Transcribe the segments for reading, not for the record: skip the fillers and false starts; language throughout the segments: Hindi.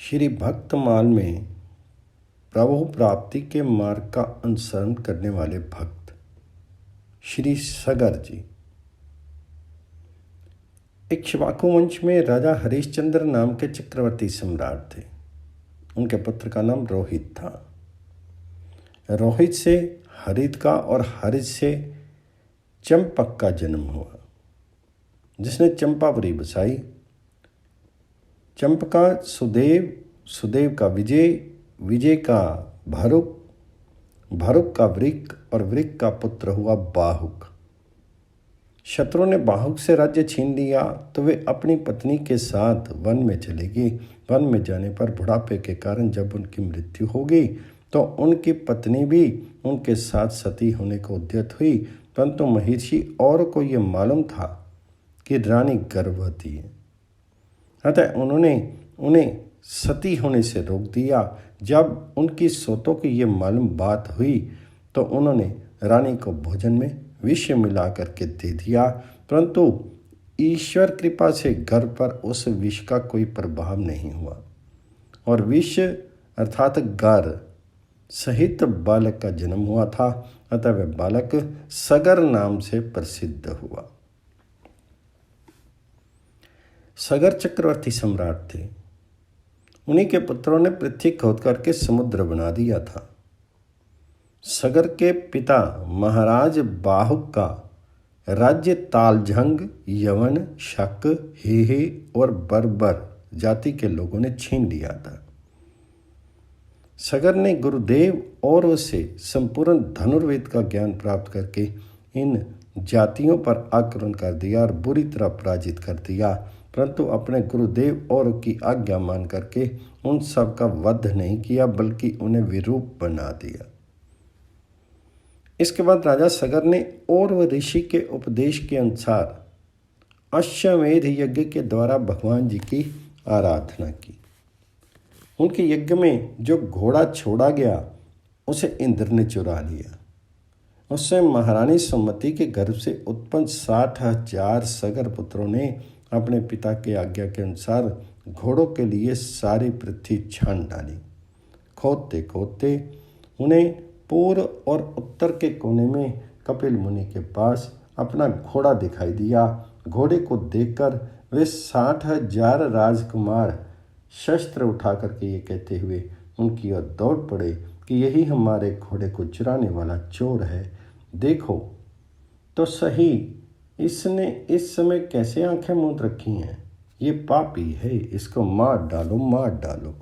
श्री भक्तमाल में प्रभु प्राप्ति के मार्ग का अनुसरण करने वाले भक्त श्री सगर जी। इक्ष्वाकु वंश में राजा हरिश्चंद्र नाम के चक्रवर्ती सम्राट थे। उनके पुत्र का नाम रोहित था। रोहित से हरित का और हरित से चंपक का जन्म हुआ, जिसने चंपापुरी बसाई। चंपका सुदेव, सुदेव का विजय, विजय का भरुक, भरुक का वृक और वृक का पुत्र हुआ बाहुक। शत्रु ने बाहुक से राज्य छीन लिया तो वे अपनी पत्नी के साथ वन में चले गए। वन में जाने पर बुढ़ापे के कारण जब उनकी मृत्यु हो गई तो उनकी पत्नी भी उनके साथ सती होने को उद्यत हुई, परंतु महर्षि और को यह मालूम था कि रानी गर्भवती है, अतः उन्होंने उन्हें सती होने से रोक दिया। जब उनकी सोतों की ये मालूम बात हुई तो उन्होंने रानी को भोजन में विष मिला करके दे दिया, परंतु ईश्वर कृपा से घर पर उस विष का कोई प्रभाव नहीं हुआ और विष अर्थात गार सहित बालक का जन्म हुआ था। अतः वह बालक सगर नाम से प्रसिद्ध हुआ। सगर चक्रवर्ती सम्राट थे। उन्हीं के पुत्रों ने पृथ्वी खोद करके समुद्र बना दिया था। सगर के पिता महाराज बाहुक का राज्य तालझंग, यवन, शक, हेहे और बर्बर जाति के लोगों ने छीन लिया था। सगर ने गुरुदेव और उससे संपूर्ण धनुर्वेद का ज्ञान प्राप्त करके इन जातियों पर आक्रमण कर दिया और बुरी तरह पराजित कर दिया, परंतु अपने गुरुदेव और की आज्ञा मान करके उन सब का वध नहीं किया, बल्कि उन्हें विरूप बना दिया। इसके बाद राजा सगर ने और वह ऋषि के उपदेश के अनुसार अश्वमेध यज्ञ के द्वारा भगवान जी की आराधना की। उनके यज्ञ में जो घोड़ा छोड़ा गया उसे इंद्र ने चुरा लिया। उससे महारानी सुमति के गर्भ से उत्पन्न 60,000 सगर पुत्रों ने अपने पिता के आज्ञा के अनुसार घोड़ों के लिए सारी पृथ्वी छान डाली। खोदते खोदते उन्हें पूर्व और उत्तर के कोने में कपिल मुनि के पास अपना घोड़ा दिखाई दिया। घोड़े को देखकर वे 60,000 राजकुमार शस्त्र उठा करके ये कहते हुए उनकी ओर दौड़ पड़े कि यही हमारे घोड़े को चुराने वाला चोर है। देखो तो सही, इसने इस समय कैसे आंखें मूंद रखी हैं। ये पापी है, इसको मार डालो, मार डालो।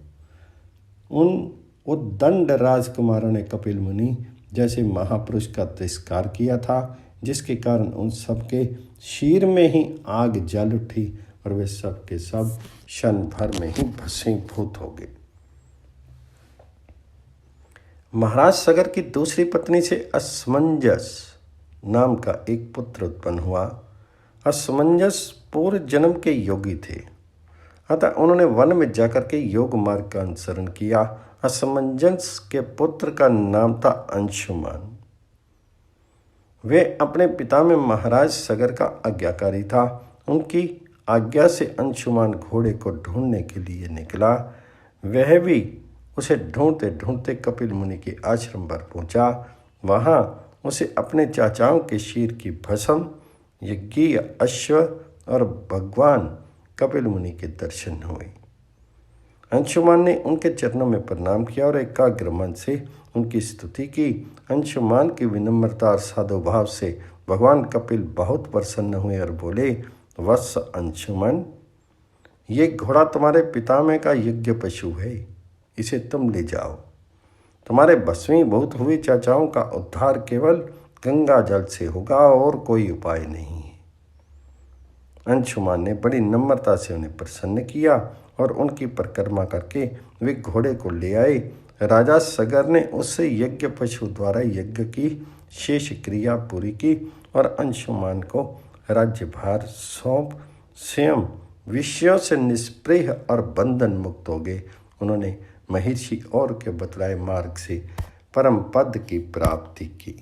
उन उद्दंड राजकुमारों ने कपिल मुनि जैसे महापुरुष का तिरस्कार किया था, जिसके कारण उन सब के शीर में ही आग जल उठी और वे सब के सब क्षण भर में ही भस्मीभूत हो गए। महाराज सगर की दूसरी पत्नी से असमंजस नाम का एक पुत्र उत्पन्न हुआ। असमंजस पूर्व जन्म के योगी थे, अतः उन्होंने वन में जाकर के योग मार्ग का अनुसरण किया। असमंजस के पुत्र का नाम था अंशुमान। वे अपने पिता में महाराज सगर का आज्ञाकारी था। उनकी आज्ञा से अंशुमान घोड़े को ढूंढने के लिए निकला। वह भी उसे ढूंढते ढूंढते कपिल मुनि के आश्रम पर पहुंचा। वहां उसे अपने चाचाओं के शीर की भस्म, यज्ञीय अश्व और भगवान कपिल मुनि के दर्शन हुए। अंशुमान ने उनके चरणों में प्रणाम किया और एकाग्र मन से उनकी स्तुति की। अंशुमान की विनम्रता और साधु भाव से भगवान कपिल बहुत प्रसन्न हुए और बोले, वत्स अंशुमान, ये घोड़ा तुम्हारे पितामह का यज्ञ पशु है, इसे तुम ले जाओ। तुम्हारे भस्मीभूत हुए चाचाओं का उद्धार केवल गंगा जल से होगा और कोई उपाय नहीं है। अंशुमान ने बड़ी नम्रता से उन्हें प्रसन्न किया और उनकी परिक्रमा करके वे घोड़े को ले आए। राजा सगर ने उससे यज्ञ पशु द्वारा यज्ञ की शेष क्रिया पूरी की और अंशुमान को राज्यभार सौंप स्वयं विषयों से निष्प्रेह और बंधन मुक्त हो गए। उन्होंने महर्षि और के बतलाए मार्ग से परम पद की प्राप्ति की।